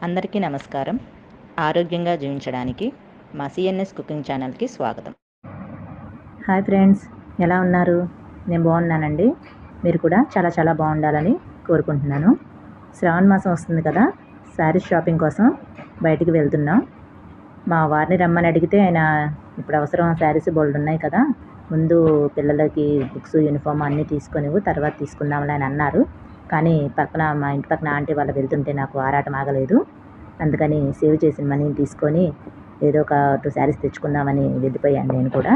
అందరికీ నమస్కారం. ఆరోగ్యంగా జీవించడానికి మా సిఎన్ఎస్ కుకింగ్ ఛానల్కి స్వాగతం. హాయ్ ఫ్రెండ్స్, ఎలా ఉన్నారు? నేను బాగున్నానండి. మీరు కూడా చాలా చాలా బాగుండాలని కోరుకుంటున్నాను. శ్రావణ మాసం వస్తుంది కదా, శారీస్ షాపింగ్ కోసం బయటికి వెళ్తున్నాం. మా వారిని రమ్మని అడిగితే ఆయన ఇప్పుడు అవసరం శారీస్ బోల్డ్ ఉన్నాయి కదా, ముందు పిల్లలకి బుక్స్ యూనిఫామ్ అన్నీ తీసుకొనివ్వు, తర్వాత తీసుకుందాంలే అని అన్నారు. కానీ మా ఇంటి పక్కన ఆంటీ వాళ్ళు వెళ్తుంటే నాకు ఆరాటం ఆగలేదు. అందుకని సేవ్ చేసిన మనీని తీసుకొని ఏదో ఒక 2 శారీస్ తెచ్చుకుందామని వెళ్ళిపోయాను నేను కూడా.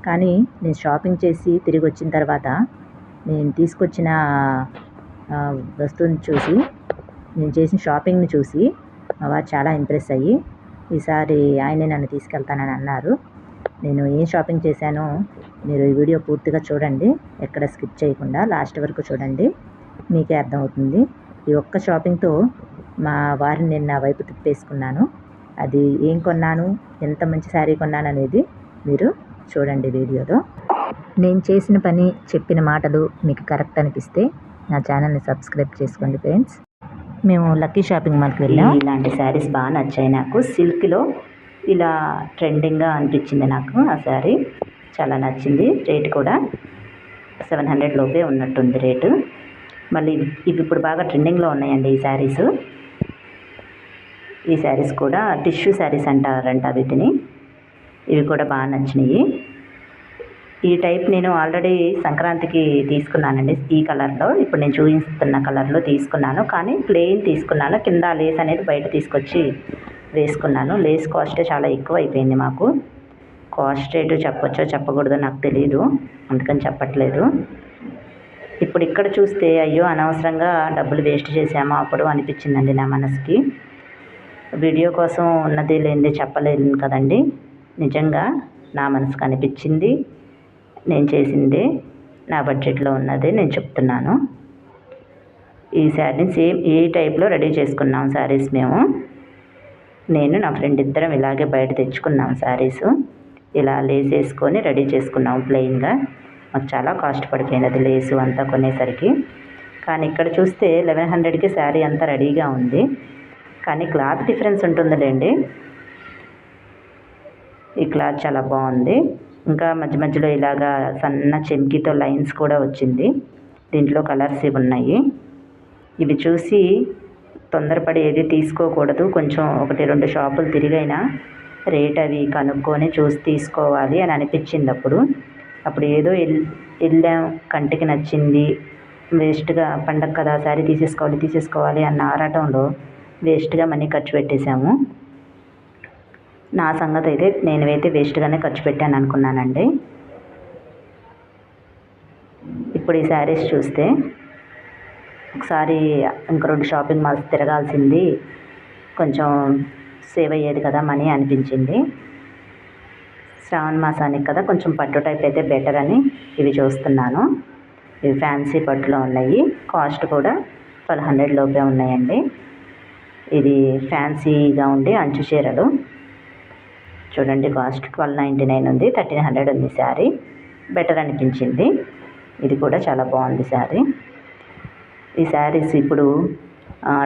కానీ నేను షాపింగ్ చేసి తిరిగి వచ్చిన తర్వాత నేను తీసుకొచ్చిన వస్తువుని చూసి, నేను చేసిన షాపింగ్ని చూసి మా వారు చాలా ఇంప్రెస్ అయ్యి ఈసారి ఆయనే నన్ను తీసుకెళ్తానని అన్నారు. నేను ఏం షాపింగ్ చేశానో మీరు ఈ వీడియో పూర్తిగా చూడండి, ఎక్కడ స్కిప్ చేయకుండా లాస్ట్ వరకు చూడండి, మీకే అర్థమవుతుంది. ఈ ఒక్క షాపింగ్తో మా వారిని నేను నా వైపు తిప్పేసుకున్నాను. అది ఏం కొన్నాను, ఎంత మంచి శారీ కొన్నాను అనేది మీరు చూడండి వీడియోలో. నేను చేసిన పని, చెప్పిన మాటలు మీకు కరెక్ట్ అనిపిస్తే నా ఛానల్ని సబ్స్క్రైబ్ చేసుకోండి ఫ్రెండ్స్. మేము లక్కీ షాపింగ్ మాల్కి వెళ్ళాం. ఇలాంటి శారీస్ బాగా నచ్చాయి నాకు. సిల్క్లో ఇలా ట్రెండింగ్గా అనిపించింది నాకు ఆ శారీ, చాలా నచ్చింది. రేటు కూడా 700 లోపే ఉన్నట్టుంది రేటు. మళ్ళీ ఇవి ఇప్పుడు బాగా ట్రెండింగ్లో ఉన్నాయండి ఈ శారీస్. ఈ శారీస్ కూడా టిష్యూ శారీస్ అంటారంట వీటిని. ఇవి కూడా బాగా నచ్చినాయి. ఈ టైప్ నేను ఆల్రెడీ సంక్రాంతికి తీసుకున్నానండి ఈ కలర్లో. ఇప్పుడు నేను చూపిస్తున్న కలర్లో తీసుకున్నాను, కానీ ప్లెయిన్ తీసుకున్నాను. కింద లేస్ అనేది బయట తీసుకొచ్చి వేసుకున్నాను. లేస్ కాస్ట్ చాలా ఎక్కువ అయిపోయింది మాకు. కాస్ట్ రేటు చెప్పొచ్చో చెప్పకూడదో నాకు తెలియదు, అందుకని చెప్పట్లేదు. ఇప్పుడు ఇక్కడ చూస్తే అయ్యో అనవసరంగా డబ్బులు వేస్ట్ చేసామా అప్పుడు అనిపించిందండి నా మనసుకి. వీడియో కోసం ఉన్నది లేనిది చెప్పలేను కదండి. నిజంగా నా మనసుకు అనిపించింది, నేను చేసింది, నా బడ్జెట్లో ఉన్నది నేను చెప్తున్నాను. ఈ శారీని సేమ్ ఈ టైప్లో రెడీ చేసుకున్నాం శారీస్ మేము. నేను నా ఫ్రెండ్ ఇద్దరం ఇలాగే బయట తెచ్చుకున్నాం శారీస్. ఇలా లేస్ వేసుకొని రెడీ చేసుకున్నాం ప్లెయిన్గా. మాకు చాలా కాస్ట్ పడిపోయింది అది లేసు అంతా కొనేసరికి. కానీ ఇక్కడ చూస్తే 1100కి శారీ అంతా రెడీగా ఉంది. కానీ క్లాత్ డిఫరెన్స్ ఉంటుందిలేండి. ఈ క్లాత్ చాలా బాగుంది. ఇంకా మధ్య మధ్యలో ఇలాగా సన్న చెమ్కీతో లైన్స్ కూడా వచ్చింది. దీంట్లో కలర్స్ ఇవి ఉన్నాయి. ఇవి చూసి తొందరపడి ఏది తీసుకోకూడదు. కొంచెం 1-2 షాపులు తిరిగైనా రేట్ అవి కనుక్కొని చూసి తీసుకోవాలి అని అనిపించింది అప్పుడు ఏదో వెళ్ళాం, కంటికి నచ్చింది, వేస్ట్గా పండగ కదా శారీ తీసేసుకోవాలి అన్న ఆరాటంలో వేస్ట్గా మనీ ఖర్చు పెట్టేశాము. నా సంగతి అయితే నేనైతే వేస్ట్గానే ఖర్చు పెట్టాను అనుకున్నానండి. ఇప్పుడు ఈ శారీస్ చూస్తే ఒకసారి ఇంక 2 షాపింగ్ మాల్స్ తిరగాల్సింది, కొంచెం సేవ్ అయ్యేది కదా మనీ అనిపించింది. శ్రావణ మాసానికి కదా కొంచెం పట్టు టైప్ అయితే బెటర్ అని ఇవి చూస్తున్నాను. ఇవి ఫ్యాన్సీ పట్టులో ఉన్నాయి. కాస్ట్ కూడా 1200 లోపే ఉన్నాయండి. ఇది ఫ్యాన్సీగా ఉండి అంచు చీరలు చూడండి. కాస్ట్ 1299 ఉంది, 1300 ఉంది శారీ. బెటర్ అనిపించింది. ఇది కూడా చాలా బాగుంది శారీ. ఈ శారీస్ ఇప్పుడు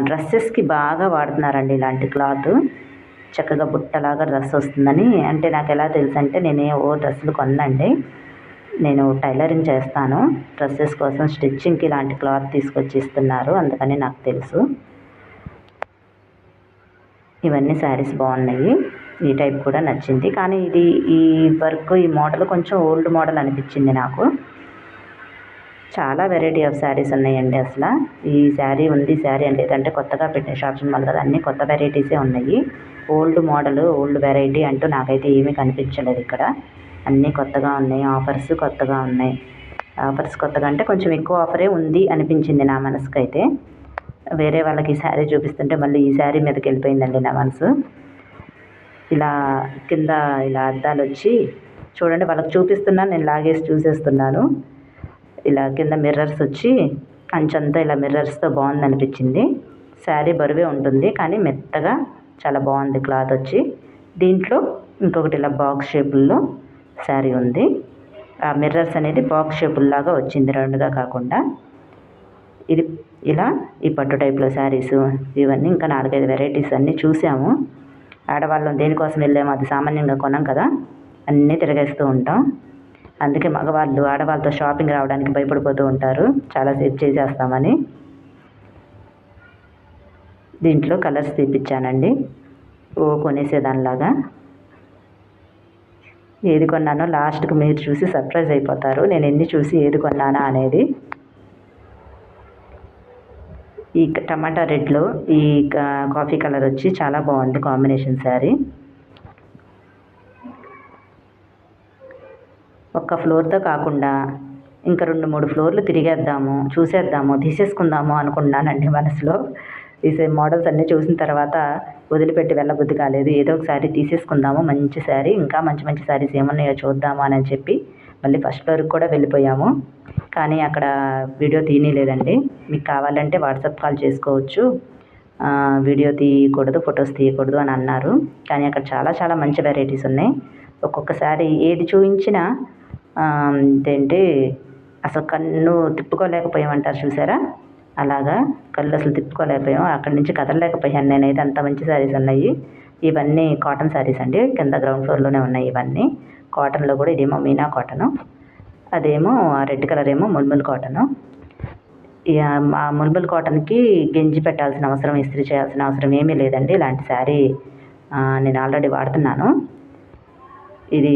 డ్రెస్సెస్కి బాగా వాడుతున్నారండి ఇలాంటి క్లాత్. చక్కగా బుట్టలాగా డ్రెస్ వస్తుందని. అంటే నాకు ఎలా తెలుసు అంటే, నేను డ్రెస్సులు కొనండి, నేను టైలరింగ్ చేస్తాను. డ్రెస్సెస్ కోసం స్టిచ్చింగ్కి ఇలాంటి క్లాత్ తీసుకొచ్చి ఇస్తున్నారు, అందుకని నాకు తెలుసు. ఇవన్నీ శారీస్ బాగున్నాయి. ఈ టైప్ కూడా నచ్చింది. కానీ ఈ వర్క్, ఈ మోడల్ కొంచెం ఓల్డ్ మోడల్ అనిపించింది నాకు. చాలా వెరైటీ ఆఫ్ శారీస్ ఉన్నాయండి. అసలు ఈ శారీ ఉంది, శారీ అని లేదంటే కొత్తగా పెట్టిన షాపింగ్ మాల్ కదా, అన్నీ కొత్త వెరైటీసే ఉన్నాయి. ఓల్డ్ మోడల్, ఓల్డ్ వెరైటీ అంటూ నాకైతే ఏమీ కనిపించలేదు ఇక్కడ. అన్నీ కొత్తగా ఉన్నాయి. ఆఫర్స్ కొత్తగా ఉన్నాయి. ఆఫర్స్ కొత్తగా అంటే కొంచెం ఎక్కువ ఆఫరే ఉంది అనిపించింది నా మనసుకు అయితే. వేరే వాళ్ళకి ఈ శారీ చూపిస్తుంటే మళ్ళీ ఈ శారీ మీదకి వెళ్ళిపోయిందండి నా మనసు. ఇలా కింద ఇలా అద్దాలు వచ్చి చూడండి, వాళ్ళకి చూపిస్తున్నాను, నేను లాగేసి చూసేస్తున్నాను. ఇలా కింద మిర్రర్స్ వచ్చి అంచంతా ఇలా మిర్రర్స్తో బాగుంది అనిపించింది. శారీ బరువే ఉంటుంది కానీ మెత్తగా చాలా బాగుంది క్లాత్ వచ్చి. దీంట్లో ఇంకొకటి ఇలా బాక్స్ షేపుల్లో శారీ ఉంది. ఆ మిర్రర్స్ అనేది బాక్స్ షేపుల్లాగా వచ్చింది, రౌండ్గా కాకుండా. ఇది ఇలా ఈ పట్టు టైప్లో శారీస్ ఇవన్నీ ఇంకా 4-5 వెరైటీస్ అన్నీ చూసాము. ఆడవాళ్ళం దేనికోసం వెళ్ళాము, అది సామాన్యంగా కొనం కదా, అన్నీ తిరగేస్తూ ఉంటాం. అందుకే మగవాళ్ళు ఆడవాళ్ళతో షాపింగ్ రావడానికి భయపడిపోతూ ఉంటారు, చాలా సేపు చేసేస్తామని. దీంట్లో కలర్స్ తీపిచ్చానండి, కొనేసేదానిలాగా. ఏది కొన్నానో లాస్ట్కి మీరు చూసి సర్ప్రైజ్ అయిపోతారు, నేను ఎన్ని చూసి ఏది కొన్నానా అనేది. ఈ టమాటా రెడ్లో ఈ కాఫీ కలర్ వచ్చి చాలా బాగుంది కాంబినేషన్ శారీ. ఒక్క ఫ్లోర్తో కాకుండా ఇంకా 2-3 ఫ్లోర్లు తిరిగేద్దాము, చూసేద్దాము, తీసేసుకుందాము అనుకున్నానండి మనసులో. ఈ మోడల్స్ అన్నీ చూసిన తర్వాత వదిలిపెట్టి వెళ్ళబుద్ధి కాలేదు. ఏదో ఒక శారీ తీసేసుకుందాము, మంచి శారీ, ఇంకా మంచి మంచి శారీస్ ఏమున్నాయో చూద్దాము అని చెప్పి మళ్ళీ ఫస్ట్ ఫ్లోర్కి కూడా వెళ్ళిపోయాము. కానీ అక్కడ వీడియో తీయలేదండి. మీకు కావాలంటే వాట్సాప్ కాల్ చేసుకోవచ్చు, వీడియో తీయకూడదు, ఫొటోస్ తీయకూడదు అని అన్నారు. కానీ అక్కడ చాలా చాలా మంచి వెరైటీస్ ఉన్నాయి. ఒక్కొక్కసారి ఏది చూపించినా ఏంటంటే అసలు కన్ను తిప్పుకోలేకపోయామంటారు చూసారా, అలాగా కళ్ళు అసలు తిప్పుకోలేకపోయాం. అక్కడి నుంచి కదలలేకపోయాను నేనైతే, అంత మంచి శారీస్ ఉన్నాయి. ఇవన్నీ కాటన్ శారీస్ అండి, కింద గ్రౌండ్ ఫ్లోర్లోనే ఉన్నాయి ఇవన్నీ. కాటన్లో కూడా ఇదేమో మీనా కాటను, అదేమో రెడ్ కలర్ ఏమో ముల్ముల్ కాటను. ఆ ముల్ముల్ కాటన్కి గెంజి పెట్టాల్సిన అవసరం, ఇస్త్రీ చేయాల్సిన అవసరం ఏమీ లేదండి. ఇలాంటి శారీ నేను ఆల్రెడీ వాడుతున్నాను. ఇది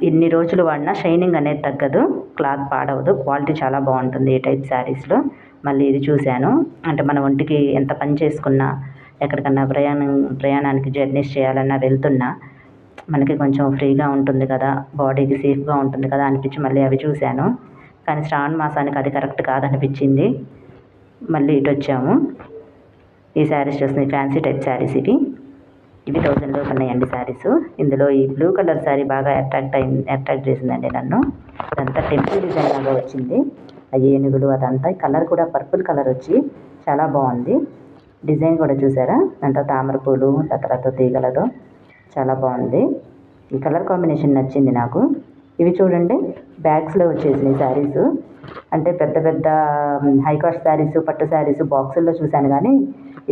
ఎన్ని రోజులు వాడినా షైనింగ్ అనేది తగ్గదు, క్లాత్ పాడవదు, క్వాలిటీ చాలా బాగుంటుంది ఈ టైప్ శారీస్లో. మళ్ళీ ఇది చూశాను, అంటే మన ఒంటికి ఎంత పని చేసుకున్నా, ఎక్కడికన్నా ప్రయాణానికి జర్నీస్ చేయాలన్నా వెళ్తున్నా మనకి కొంచెం ఫ్రీగా ఉంటుంది కదా, బాడీకి సేఫ్గా ఉంటుంది కదా అనిపించి మళ్ళీ అవి చూశాను. కానీ శ్రావణ మాసానికి అది కరెక్ట్ కాదనిపించింది, మళ్ళీ ఇటు వచ్చాము. ఈ శారీస్ చూస్తున్నాయి, ఫ్యాన్సీ టైప్ శారీస్ ఇవి 1000 లోపు ఉన్నాయండి శారీస్. ఇందులో ఈ బ్లూ కలర్ శారీ బాగా అట్రాక్ట్ చేసిందండి నన్ను. అదంతా టెంపుల్ డిజైన్ లాగా వచ్చింది, ఆ ఏనుగులు అదంతా. కలర్ కూడా పర్పుల్ కలర్ వచ్చి చాలా బాగుంది. డిజైన్ కూడా చూసారా, అంతా తామర పూలు రకరకాల తీగలతో చాలా బాగుంది. ఈ కలర్ కాంబినేషన్ నచ్చింది నాకు. ఇవి చూడండి, బ్యాగ్స్లో వచ్చేసినాయి శారీస్. అంటే పెద్ద పెద్ద హై కాస్ట్ శారీస్, పట్టు శారీస్ బాక్సుల్లో చూశాను, కానీ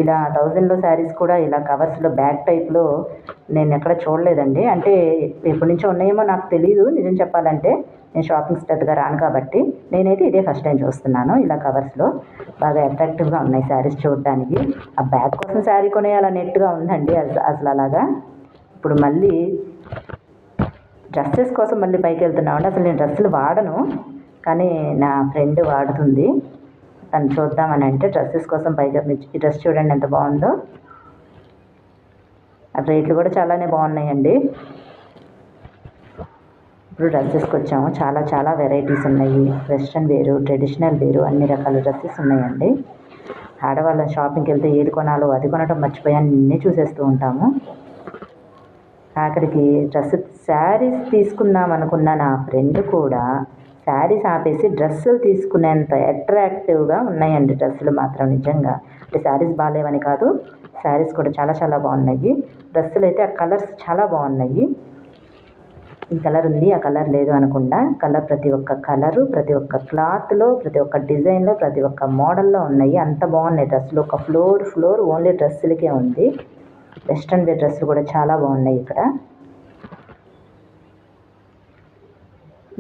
ఇలా 1000లో శారీస్ కూడా ఇలా కవర్స్లో బ్యాగ్ టైప్లో నేను ఎక్కడ చూడలేదండి. అంటే ఎప్పటి నుంచో ఉన్నాయేమో నాకు తెలియదు నిజం చెప్పాలంటే, నేను షాపింగ్స్ పెద్దగా రాను కాబట్టి. నేనైతే ఇదే ఫస్ట్ టైం చూస్తున్నాను. ఇలా కవర్స్లో బాగా అట్రాక్టివ్గా ఉన్నాయి శారీస్ చూడడానికి. ఆ బ్యాగ్ కోసం శారీ కొనేయాలన్నట్టుగా ఉందండి అసలు అలాగా. ఇప్పుడు మళ్ళీ డ్రెస్సెస్ కోసం మళ్ళీ పైకి వెళ్తున్నామండి. అసలు నేను డ్రెస్సులు వాడను, కానీ నా ఫ్రెండ్ వాడుతుంది, తను చూద్దామని అంటే డ్రెస్సెస్ కోసం పైకి. ఈ డ్రెస్ చూడండి ఎంత బాగుందో, ఆ రేట్లు కూడా చాలానే బాగున్నాయండి. ఇప్పుడు డ్రెస్సెస్కి వచ్చాము, చాలా చాలా వెరైటీస్ ఉన్నాయి. వెస్ట్రన్ వేరు, ట్రెడిషనల్ వేరు, అన్ని రకాల డ్రెస్సెస్ ఉన్నాయండి. ఆడవాళ్ళ షాపింగ్కి వెళ్తే ఏది కొనాలో అది కొనడం మర్చిపోయాను, అన్నీ చూసేస్తూ ఉంటాము. ఆఖరికి శారీస్ తీసుకుందాం అనుకున్న నా ఫ్రెండ్ కూడా శారీస్ ఆపేసి డ్రెస్సులు తీసుకునేంత అట్రాక్టివ్గా ఉన్నాయండి డ్రెస్సులు మాత్రం. నిజంగా అంటే శారీస్ బాగాలేవని కాదు, శారీస్ కూడా చాలా చాలా బాగున్నాయి. డ్రెస్సులు అయితే ఆ కలర్స్ చాలా బాగున్నాయి. ఈ కలర్ ఉంది, ఆ కలర్ లేదు అనకుండా ప్రతి ఒక్క కలరు, ప్రతి ఒక్క క్లాత్లో, ప్రతి ఒక్క డిజైన్లో, ప్రతి ఒక్క మోడల్లో ఉన్నాయి. అంత బాగున్నాయి డ్రెస్సులు. ఒక ఫ్లోర్ ఓన్లీ డ్రెస్సులకే ఉంది. వెస్ట్రన్ వేర్ డ్రెస్సులు కూడా చాలా బాగున్నాయి ఇక్కడ.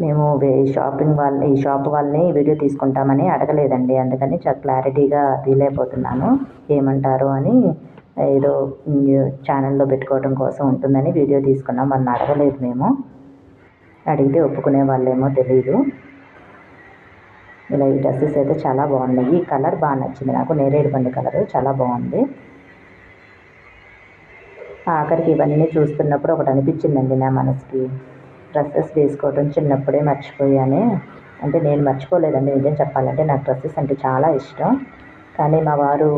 మేము ఈ షాప్ వాళ్ళని వీడియో తీసుకుంటామని అడగలేదండి, అందుకని చాలా క్లారిటీగా తీయలేకపోతున్నాను. ఏమంటారు అని ఏదో ఛానల్లో పెట్టుకోవడం కోసం ఉంటుందని వీడియో తీసుకున్నాం, వాళ్ళని అడగలేదు మేము. అడిగితే ఒప్పుకునే వాళ్ళేమో తెలీదు. ఇలా ఈ డ్రెస్సెస్ అయితే చాలా బాగున్నాయి. ఈ కలర్ బాగా నచ్చింది నాకు, నేరేడు పండు కలర్ చాలా బాగుంది. ఆఖరికి ఇవన్నీ చూస్తున్నప్పుడు ఒకటి అనిపించిందండి నా మనసుకి, డ్రెస్సెస్ వేసుకోవడం చిన్నప్పుడే మర్చిపోయానే. అంటే నేను మర్చిపోలేదండి నిజం చెప్పాలంటే, నాకు డ్రెస్సెస్ అంటే చాలా ఇష్టం. కానీ మా వారు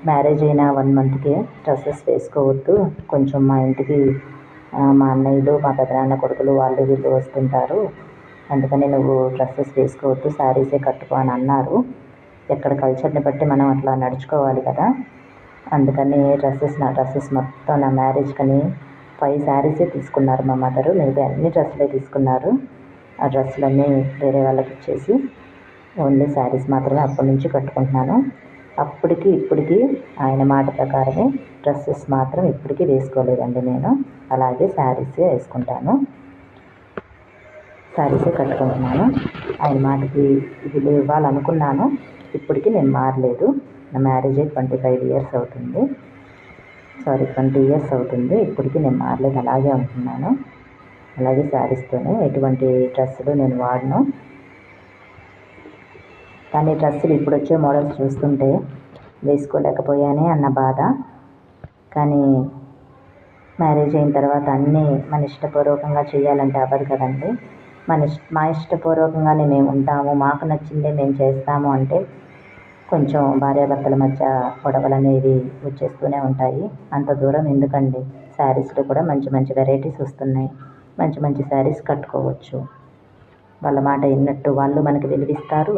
మ్యారేజ్ అయిన 1 మంత్కే డ్రెస్సెస్ వేసుకోవద్దు, కొంచెం మా ఇంటికి మా అన్నయ్యలు, మా పెదనాన్న కొడుకులు వాళ్ళు వీళ్ళు వస్తుంటారు, అందుకని నువ్వు డ్రెస్సెస్ వేసుకోవద్దు, శారీసే కట్టుకో అని అన్నారు. ఎక్కడ కల్చర్ని బట్టి మనం అట్లా నడుచుకోవాలి కదా, అందుకని నా డ్రెస్సెస్ మొత్తం నా మ్యారేజ్కని 5 శారీసే తీసుకున్నారు మా మదరు, మిగతా అన్ని డ్రెస్సులే తీసుకున్నారు. ఆ డ్రెస్సులన్నీ వేరే వాళ్ళకి ఇచ్చేసి ఓన్లీ శారీస్ మాత్రమే అప్పటి నుంచి కట్టుకుంటున్నాను. అప్పటికి ఇప్పటికి ఆయన మాట ప్రకారమే డ్రెస్సెస్ మాత్రం ఇప్పటికీ వేసుకోలేదండి నేను. అలాగే శారీసే వేసుకుంటాను, శారీసే కట్టుకుంటున్నాను. ఆయన మాటకి విలువ ఇవ్వాలనుకున్నాను. ఇప్పటికీ నేను మారలేదు. నా మ్యారేజ్ అయ్యి 20 ఇయర్స్ అవుతుంది. ఇప్పటికీ నేను మారలేదు, అలాగే ఉంటున్నాను. అలాగే శారీస్తోనే, ఎటువంటి డ్రెస్సులు నేను వాడను. కానీ డ్రెస్సులు ఇప్పుడు వచ్చే మోడల్స్ చూస్తుంటే వేసుకోలేకపోయానే అన్న బాధ. కానీ మ్యారేజ్ అయిన తర్వాత అన్నీ మన ఇష్టపూర్వకంగా చేయాలంటే అవ్వదు కదండి. మా ఇష్టపూర్వకంగానే మేము ఉంటాము, మాకు నచ్చిందే మేము చేస్తాము అంటే కొంచెం భార్యాభర్తల మధ్య గొడవలు అనేవి వచ్చేస్తూనే ఉంటాయి. అంత దూరం ఎందుకండి. శారీస్లో కూడా మంచి మంచి వెరైటీస్ వస్తున్నాయి. మంచి మంచి శారీస్ కట్టుకోవచ్చు. వాళ్ళ మాట విన్నట్టు వాళ్ళు మనకి విలువిస్తారు.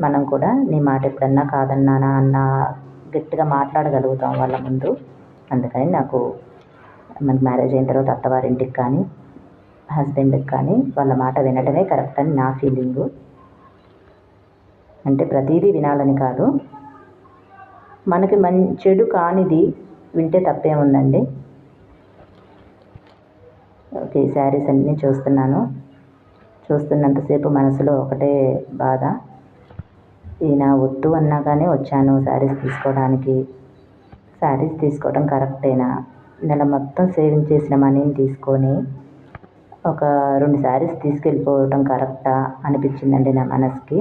మనం కూడా నీ మాట ఎప్పుడన్నా కాదన్నానా అన్న గట్టిగా మాట్లాడగలుగుతాం వాళ్ళ ముందు. అందుకని నాకు మనకి మ్యారేజ్ అయిన తర్వాత అత్తవారింటికి కానీ హస్బెండ్కి కానీ వాళ్ళ మాట వినడమే కరెక్ట్ అని నా ఫీలింగు. అంటే ప్రతిదీ వినాలని కాదు, మనకి చెడు కానిది వింటే తప్పేముందండి. ఓకే, శారీస్ అన్నీ చూస్తున్నంతసేపు మనసులో ఒకటే బాధ. ఈయన వద్దు అన్నాగానే వచ్చాను శారీస్ తీసుకోవడానికి. శారీస్ తీసుకోవడం కరెక్టేనా? నెల మొత్తం సేవింగ్ చేసిన మనీని తీసుకొని ఒక 2 శారీస్ తీసుకెళ్ళిపోవడం కరెక్టా అనిపించిందండి నా మనసుకి.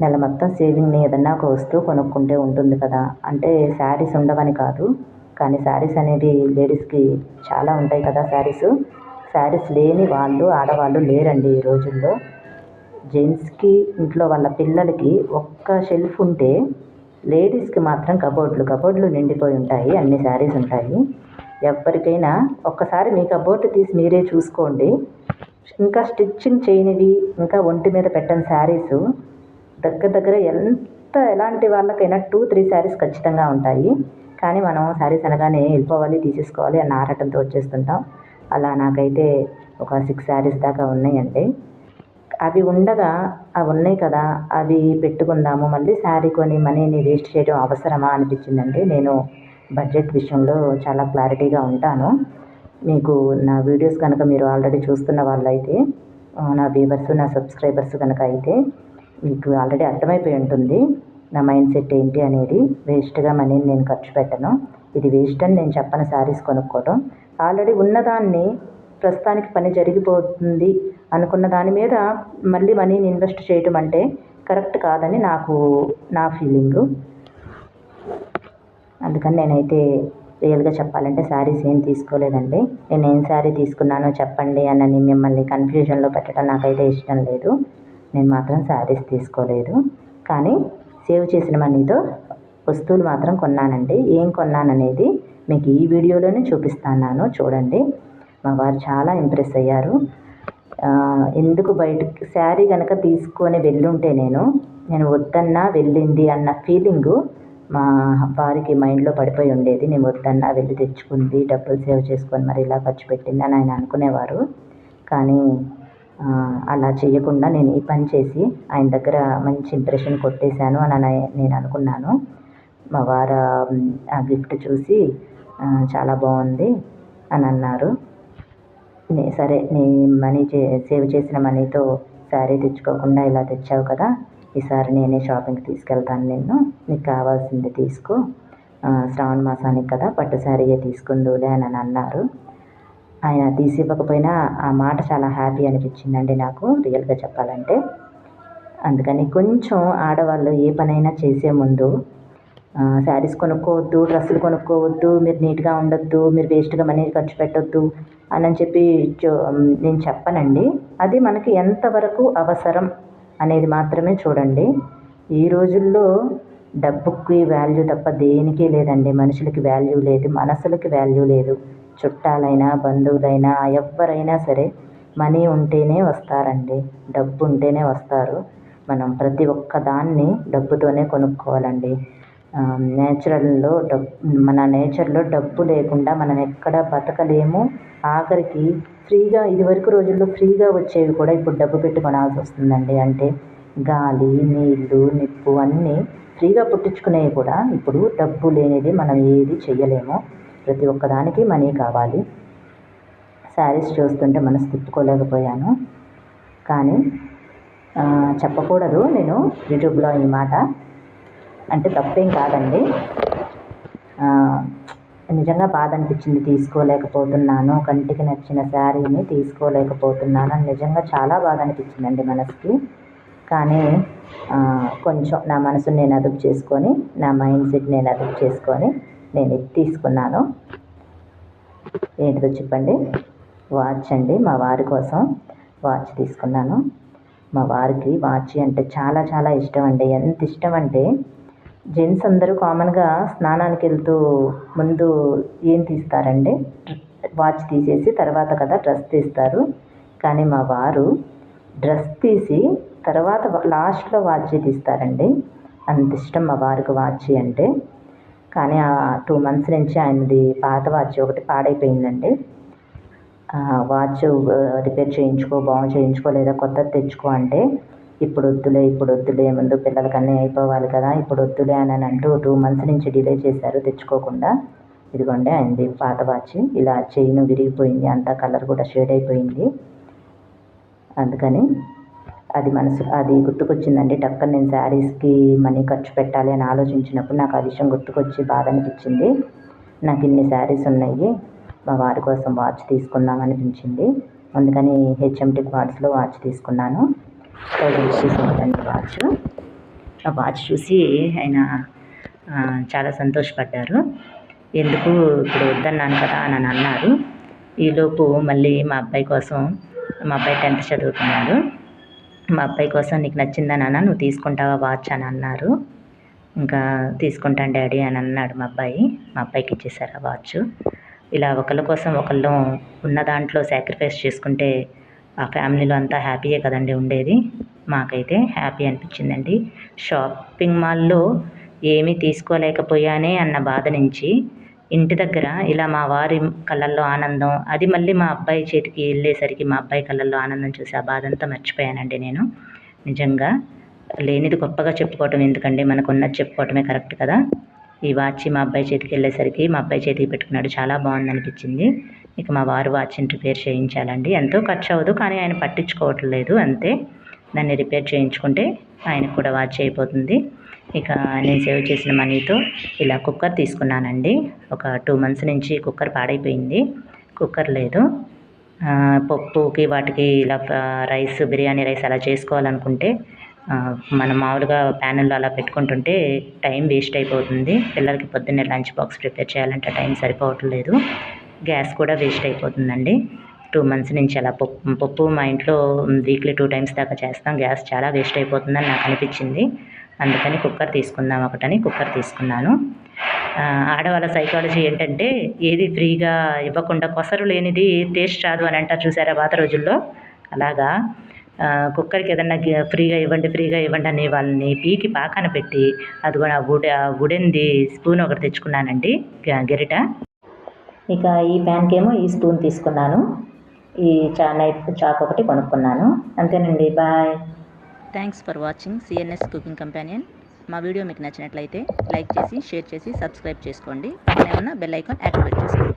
నెల మొత్తం సేవింగ్ని ఏదన్నా ఒక వస్తువు కొనుక్కుంటే ఉంటుంది కదా. అంటే శారీస్ ఉండవని కాదు, కానీ శారీస్ అనేవి లేడీస్కి చాలా ఉంటాయి కదా. శారీస్ లేని ఆడవాళ్ళు లేరండి ఈ రోజుల్లో. జెంట్స్కి ఇంట్లో వాళ్ళ పిల్లలకి ఒక్క షెల్ఫ్ ఉంటే లేడీస్కి మాత్రం కబోర్డ్లు నిండిపోయి ఉంటాయి, అన్ని శారీస్ ఉంటాయి. ఎవరికైనా ఒక్కసారి మీ కబోర్డ్ తీసి మీరే చూసుకోండి. ఇంకా స్టిచ్చింగ్ చేయనివి, ఇంకా ఒంటి మీద పెట్టని శారీస్ దగ్గర ఎలాంటి వాళ్ళకైనా 2-3 శారీస్ ఖచ్చితంగా ఉంటాయి. కానీ మనం శారీస్ అనగానే వెళ్ళిపోవాలి, తీసేసుకోవాలి అన్న ఆరాటంతో వచ్చేస్తుంటాం. అలా నాకైతే ఒక 6 శారీస్ దాకా ఉన్నాయండి. అవి ఉన్నాయి కదా, అవి పెట్టుకుందాము, మళ్ళీ శారీ కొని మనీని వేస్ట్ చేయడం అవసరమా అనిపించిందండి. నేను బడ్జెట్ విషయంలో చాలా క్లారిటీగా ఉంటాను. మీకు నా వీడియోస్ కనుక మీరు ఆల్రెడీ చూస్తున్న వాళ్ళైతే, నా వ్యూవర్స్, నా సబ్స్క్రైబర్స్ కనుక అయితే మీకు ఆల్రెడీ అర్థమైపోయి ఉంటుంది నా మైండ్ సెట్ ఏంటి అనేది. వేస్ట్గా మనీని నేను ఖర్చు పెట్టను. ఇది వేస్ట్ అని నేను చెప్పను. శారీస్ కొనుక్కోవడం ఆల్రెడీ ఉన్నదాన్ని, ప్రస్తుతానికి పని జరిగిపోతుంది అనుకున్న దాని మీద మళ్ళీ మనీని ఇన్వెస్ట్ చేయడం అంటే కరెక్ట్ కాదని నా ఫీలింగు. అందుకని నేనైతే రియల్గా చెప్పాలంటే శారీస్ ఏం తీసుకోలేదండి. నేను ఏం శారీ తీసుకున్నానో చెప్పండి అని మిమ్మల్ని కన్ఫ్యూజన్లో పెట్టడం నాకైతే ఇష్టం లేదు. నేను మాత్రం శారీస్ తీసుకోలేదు, కానీ సేవ్ చేసిన మనీతో వస్తువులు మాత్రం కొన్నానండి. ఏం కొన్నాననేది మీకు ఈ వీడియోలోనే చూపిస్తాను, చూడండి. మా వారు చాలా ఇంప్రెస్ అయ్యారు. ఎందుకు బయటకు శారీ కనుక తీసుకొని వెళ్ళుంటే నేను వద్దన్నా వెళ్ళింది అన్న ఫీలింగు మా వారికి మైండ్లో పడిపోయి ఉండేది. నేను వద్దన్నా వెళ్ళి తెచ్చుకుంది, డబ్బులు సేవ్ చేసుకొని మరి ఇలా ఖర్చు పెట్టింది అని ఆయన అనుకునేవారు. కానీ అలా చేయకుండా నేను ఈ పని చేసి ఆయన దగ్గర మంచి ఇంప్రెషన్ కొట్టేశాను అని నేను అనుకున్నాను. మా వారు ఆ గిఫ్ట్ చూసి చాలా బాగుంది అని అన్నారు. సరే, నీ సేవ్ చేసిన మనీతో శారీ తెచ్చుకోకుండా ఇలా తెచ్చావు కదా, ఈసారి నేనే షాపింగ్కి తీసుకెళ్తాను, నీకు కావాల్సింది తీసుకో, శ్రావణ మాసానికి కదా పట్టు శారీయే తీసుకుందులే అని అన్నారు. ఆయన తీసి ఇవ్వకపోయినా ఆ మాట చాలా హ్యాపీ అనిపించిందండి నాకు, రియల్గా చెప్పాలంటే. అందుకని కొంచెం ఆడవాళ్ళు ఏ పనైనా చేసే ముందు శారీస్ కొనుక్కోవద్దు, డ్రెస్సులు కొనుక్కోవద్దు, మీరు నీట్గా ఉండొద్దు, మీరు వేస్ట్గా మనీ ఖర్చు పెట్టొద్దు అని చెప్పి నేను చెప్పనండి. అది మనకి ఎంతవరకు అవసరం అనేది మాత్రమే చూడండి. ఈ రోజుల్లో డబ్బుకి వాల్యూ తప్ప దేనికి లేదండి. మనుషులకి వాల్యూ లేదు, మనసులకి వాల్యూ లేదు. చుట్టాలైనా బంధువులైనా ఎవరైనా సరే మనీ ఉంటేనే వస్తారండి, డబ్బు ఉంటేనే వస్తారు. మనం ప్రతి ఒక్క దాన్ని డబ్బుతోనే కొనుక్కోవాలండి. మన నేచర్లో డబ్బు లేకుండా మనం ఎక్కడ బతకలేము. ఆఖరికి ఫ్రీగా, ఇదివరకు రోజుల్లో ఫ్రీగా వచ్చేవి కూడా ఇప్పుడు డబ్బు పెట్టి కొనాల్సి వస్తుందండి. అంటే గాలి, నీళ్ళు, నిప్పు అన్నీ ఫ్రీగా పుట్టించుకునేవి కూడా ఇప్పుడు డబ్బు లేనిది మనం ఏది చెయ్యలేము. ప్రతి ఒక్కదానికి మనీ కావాలి. శారీస్ చూస్తుంటే మనసు తిప్పుకోలేకపోయాను. కానీ చెప్పకూడదు నేను యూట్యూబ్లో ఈ మాట. అంటే తప్పేం కాదండి. నిజంగా బాధ అనిపించింది. తీసుకోలేకపోతున్నాను, కంటికి నచ్చిన శారీని తీసుకోలేకపోతున్నాను అని నిజంగా చాలా బాధ అనిపించిందండి మనసుకి. కానీ కొంచెం నా మనసుని నేను అదుపు చేసుకొని, నా మైండ్ సెట్ నేను అదుపు చేసుకొని నేను ఇది తీసుకున్నాను. ఏంటిదో చెప్పండి? వాచ్ అండి. మా వారి కోసం వాచ్ తీసుకున్నాను. మా వారికి వాచ్ అంటే చాలా చాలా ఇష్టం అండి. ఎంత ఇష్టం అంటే జెంట్స్ అందరూ కామన్గా స్నానానికి వెళ్తూ ముందు ఏం తీస్తారండి? వాచ్ తీసేసి తర్వాత కదా డ్రెస్ తీస్తారు. కానీ మా వారు డ్రెస్ తీసి తర్వాత లాస్ట్లో వాచ్ తీస్తారండి. అంత ఇష్టం మా వారికి వాచ్ అంటే. కానీ 2 months నుంచి ఆయనది పాత వాచ్ ఒకటి పాడైపోయిందండి. వాచ్ రిపేర్ చేయించుకో, బాగు చేయించుకో, లేదా కొత్తది తెచ్చుకో అంటే ఇప్పుడు వద్దులే ముందు పిల్లలకన్నీ అయిపోవాలి కదా, ఇప్పుడు వద్దులే అని అంటూ 2 months నుంచి డిలే చేశారు తెచ్చుకోకుండా. ఇదిగోండి ఆయనది పాత వాచ్. ఇలా చైన్ విరిగిపోయింది, అంతా కలర్ కూడా షేడ్ అయిపోయింది. అందుకని అది గుర్తుకొచ్చిందండి. టక్కన నేను శారీస్కి మనీ ఖర్చు పెట్టాలి అని ఆలోచించినప్పుడు నాకు ఆ విషయం గుర్తుకొచ్చి బాధ అనిపించింది. నాకు ఇన్ని శారీస్ ఉన్నాయి, మా వారి కోసం వాచ్ తీసుకుందాం అనిపించింది. అందుకని హెచ్ఎంటీ క్వార్ట్స్లో వాచ్ తీసుకున్నాను. 1000 రూపీస్ ఉందండి వాచ్. ఆ వాచ్ చూసి ఆయన చాలా సంతోషపడ్డారు. ఎందుకు ఇప్పుడు వద్దన్నాను కదా అని అన్నారు. ఈలోపు మళ్ళీ మా అబ్బాయి 10th చదువుతున్నాడు. మా అబ్బాయి కోసం నీకు నచ్చిందా నాన్న, నువ్వు తీసుకుంటావా వాచ్ అని అన్నారు. ఇంకా తీసుకుంటాను డాడీ అని అన్నాడు మా అబ్బాయికి ఇచ్చేసారు ఆ వాచ్. ఇలా ఒకళ్ళ కోసం ఒకళ్ళు ఉన్న దాంట్లో సాక్రిఫైస్ చేసుకుంటే ఆ ఫ్యామిలీలో అంతా హ్యాపీయే కదండి ఉండేది. మాకైతే హ్యాపీ అనిపించిందండి. షాపింగ్ మాల్లో ఏమీ తీసుకోలేకపోయానే అన్న బాధ నుంచి ఇంటి దగ్గర ఇలా మా వారి కళ్ళల్లో ఆనందం, అది మళ్ళీ మా అబ్బాయి చేతికి వెళ్ళేసరికి మా అబ్బాయి కళ్ళల్లో ఆనందం చూసి ఆ బాధ అంతా మర్చిపోయానండి నేను. నిజంగా లేనిది గొప్పగా చెప్పుకోవటం ఎందుకండి, మనకు ఉన్నది చెప్పుకోవటమే కరెక్ట్ కదా. ఈ వాచ్ మా అబ్బాయి చేతికి వెళ్ళేసరికి మా అబ్బాయి చేతికి పెట్టుకున్నాడు, చాలా బాగుంది అనిపించింది. ఇక మా వారు వాచ్ని రిపేర్ చేయించాలండి. ఎంతో ఖర్చు అవ్వదు, కానీ ఆయన పట్టించుకోవట్లేదు అంతే. దాన్ని రిపేర్ చేయించుకుంటే ఆయనకు కూడా వాచ్ అయిపోతుంది. ఇక నేను సేవ్ చేసిన మనీతో ఇలా కుక్కర్ తీసుకున్నానండి. ఒక 2 months నుంచి కుక్కర్ పాడైపోయింది, కుక్కర్ లేదు. పప్పుకి వాటికి ఇలా బిర్యానీ రైస్ అలా చేసుకోవాలనుకుంటే మనం మామూలుగా ప్యానెల్లో అలా పెట్టుకుంటుంటే టైం వేస్ట్ అయిపోతుంది. పిల్లలకి పొద్దున్నే లంచ్ బాక్స్ ప్రిపేర్ చేయాలంటే టైం సరిపోవట్లేదు, గ్యాస్ కూడా వేస్ట్ అయిపోతుందండి. 2 months నుంచి అలా పప్పు మా ఇంట్లో వీక్లీ 2 times దాకా చేస్తాం. గ్యాస్ చాలా వేస్ట్ అయిపోతుందని నాకు అనిపించింది. అందుకని కుక్కర్ తీసుకుందాం ఒకటని కుక్కర్ తీసుకున్నాను. ఆడవాళ్ళ సైకాలజీ ఏంటంటే ఏది ఫ్రీగా ఇవ్వకుండా కొసరు లేనిది టేస్ట్ రాదు అని అంటారు చూసారా పాత రోజుల్లో. అలాగా కుక్కర్కి ఏదన్నా ఫ్రీగా ఇవ్వండి అని వాళ్ళని పీకి పాకాన పెట్టి అది కూడా వుడెన్ది స్పూన్ ఒకటి తెచ్చుకున్నానండి, గరిట. ఇక ఈ ప్యాన్కేమో ఈ స్పూన్ తీసుకున్నాను, ఈ చాక్ ఒకటి కొనుక్కున్నాను. అంతేనండి, bye. Thanks for watching CNS cooking companion. మా వీడియో మీకు నచ్చినట్లయితే లైక్ చేసి, షేర్ చేసి, సబ్స్క్రైబ్ చేసుకోండి. పక్కనే ఉన్న బెల్ ఐకాన్ యాక్టివేట్ చేసుకోండి.